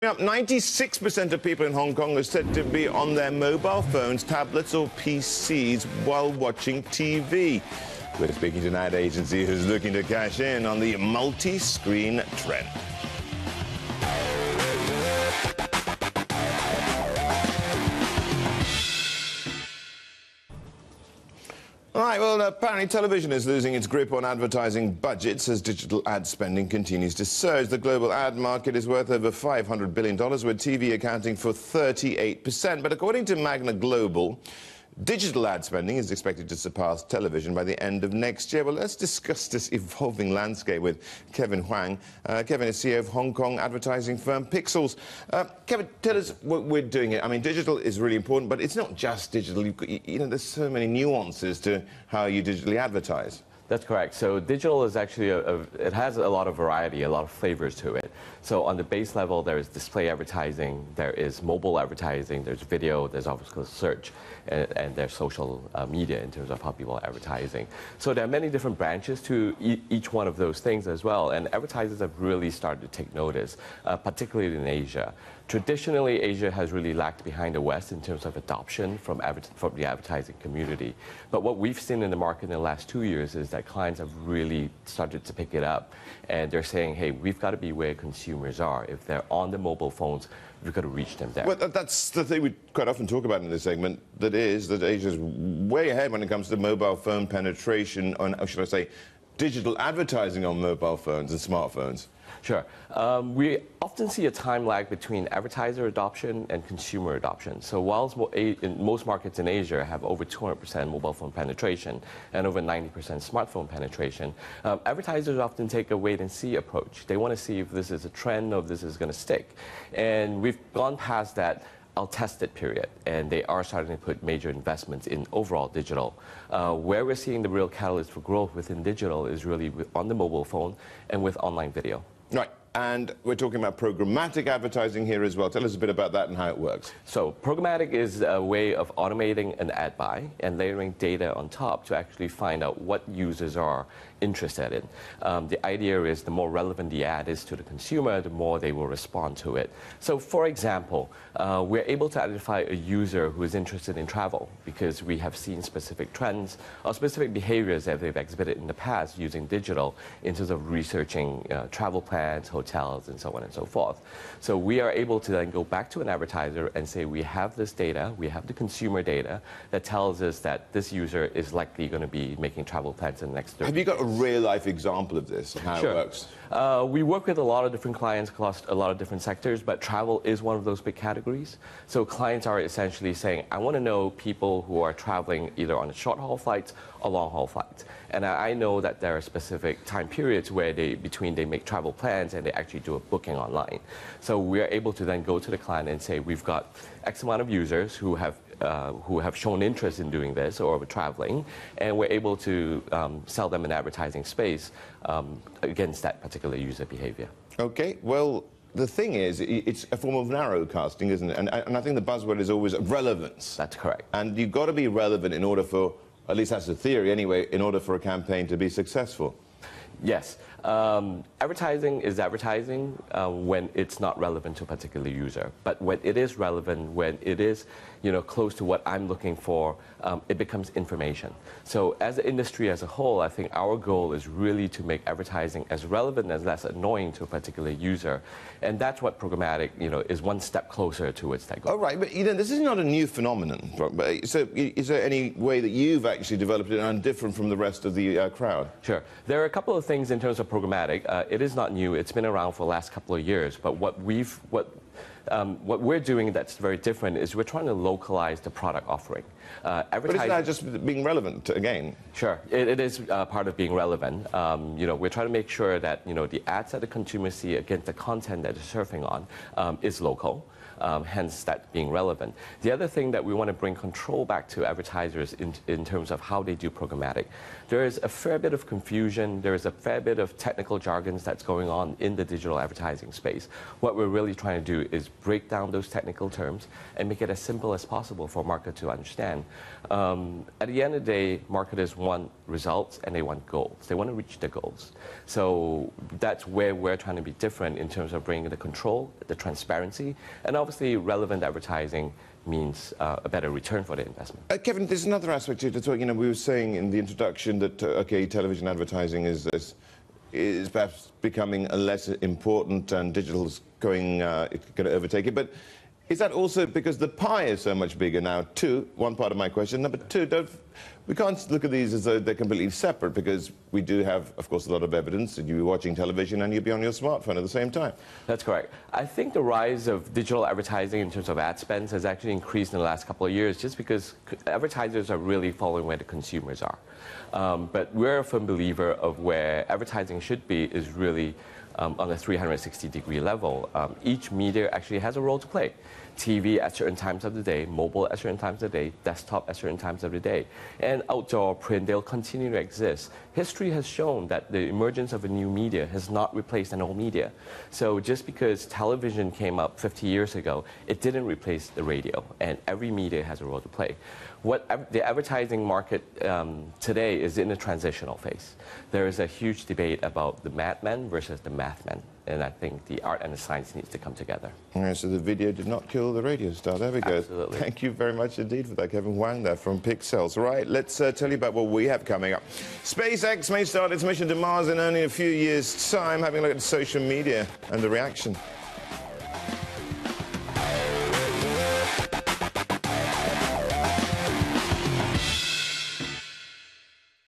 Up 96% of people in Hong Kong are said to be on their mobile phones, tablets or PCs while watching TV. We're speaking to an ad agency who's looking to cash in on the multi-screen trend. All right, well, apparently television is losing its grip on advertising budgets as digital ad spending continues to surge. The global ad market is worth over $500 billion, with TV accounting for 38%. But according to Magna Global, digital ad spending is expected to surpass television by the end of next year. Well, let's discuss this evolving landscape with Kevin Huang. Kevin is CEO of Hong Kong advertising firm Pixels. Kevin, tell us what we're doing here. I mean, digital is really important, but it's not just digital. You know, there's so many nuances to how you digitally advertise. That's correct. So digital is actually, it has a lot of variety, a lot of flavors to it. So on the base level, there is display advertising, there is mobile advertising, there's video, there's obviously search, and there's social media in terms of how people are advertising. So there are many different branches to each one of those things as well, and advertisers have really started to take notice, particularly in Asia. Traditionally, Asia has really lagged behind the West in terms of adoption from the advertising community. But what we've seen in the market in the last 2 years is that clients have really started to pick it up. And they're saying, hey, we've got to be where consumers are. If they're on the mobile phones, we've got to reach them there. Well, that's the thing we quite often talk about in this segment, that Asia's way ahead when it comes to mobile phone penetration, or should I say, digital advertising on mobile phones and smartphones. Sure. We often see a time lag between advertiser adoption and consumer adoption. So whilst most markets in Asia have over 200% mobile phone penetration and over 90% smartphone penetration, advertisers often take a wait-and-see approach. They want to see if this is a trend or if this is going to stick. And we've gone past that I'll test it period, and they are starting to put major investments in overall digital. Where we're seeing the real catalyst for growth within digital is really on the mobile phone and with online video. Right, and we're talking about programmatic advertising here as well. Tell us a bit about that and how it works. So programmatic is a way of automating an ad buy and layering data on top to actually find out what users are interested in. The idea is the more relevant the ad is to the consumer, the more they will respond to it. So for example, we're able to identify a user who is interested in travel because we have seen specific trends or specific behaviors that they've exhibited in the past using digital in terms of researching travel plans, hotels, and so on and so forth. So we are able to then go back to an advertiser and say, we have this data, we have the consumer data that tells us that this user is likely going to be making travel plans in the next 30 Have you got a real-life example of this, how Sure. it works? We work with a lot of different clients across a lot of different sectors, but travel is one of those big categories. So clients are essentially saying, I want to know people who are traveling either on short-haul flights or long-haul flights. And I know that there are specific time periods where they make travel plans and they actually do a booking online. So we're able to then go to the client and say, we've got X amount of users who have shown interest in doing this or traveling, and we're able to sell them an advertising space against that particular user behavior. Okay, well, the thing is, it's a form of narrowcasting, isn't it? And I think the buzzword is always relevance. That's correct. And you've got to be relevant in order for, at least that's the theory anyway, in order for a campaign to be successful. Yes. Advertising is advertising when it's not relevant to a particular user. But when it is relevant, when it is close to what I'm looking for, it becomes information. So as an industry as a whole, I think our goal is really to make advertising as relevant as less annoying to a particular user. And that's what programmatic is one step closer towards that goal. Oh, right, but this is not a new phenomenon. So is there any way that you've actually developed it and different from the rest of the crowd? Sure. There are a couple of things in terms of programmatic. It is not new. It's been around for the last couple of years. But what we're doing that's very different is we're trying to localize the product offering. But isn't that just being relevant again? Sure, it is part of being relevant. We're trying to make sure that the ads that the consumers see against the content that they're surfing on is local. Hence that being relevant. The other thing that we want to bring control back to advertisers in terms of how they do programmatic. There is a fair bit of confusion, there is a fair bit of technical jargons that's going on in the digital advertising space. What we're really trying to do is break down those technical terms and make it as simple as possible for a marketer to understand. At the end of the day, marketers want results and they want goals. They want to reach the goals. So that's where we're trying to be different in terms of bringing the control, the transparency, and obviously relevant advertising means a better return for the investment. Kevin, there's another aspect to it. You know, we were saying in the introduction that, okay, television advertising is perhaps becoming less important and digital's going to overtake it. But is that also because the pie is so much bigger now, too? One part of my question. Number two, we can't look at these as though they're completely separate, because we do have, of course, a lot of evidence that you'll be watching television and you'll be on your smartphone at the same time. That's correct. I think the rise of digital advertising in terms of ad spends has actually increased in the last couple of years just because advertisers are really following where the consumers are. But we're a firm believer of where advertising should be is really on a 360-degree level. Each media actually has a role to play. TV at certain times of the day, mobile at certain times of the day, desktop at certain times of the day. And outdoor, print, they'll continue to exist. History has shown that the emergence of a new media has not replaced an old media. So just because television came up 50 years ago, it didn't replace the radio. And every media has a role to play. The advertising market today is in a transitional phase. There is a huge debate about the madmen versus the mathmen. And I think the art and the science needs to come together. Yeah, so the video did not kill the radio star. There we go. Absolutely. Thank you very much indeed for that, Kevin Huang there from Pixels. Right, let's tell you about what we have coming up. SpaceX may start its mission to Mars in only a few years' time, having a look at social media and the reaction.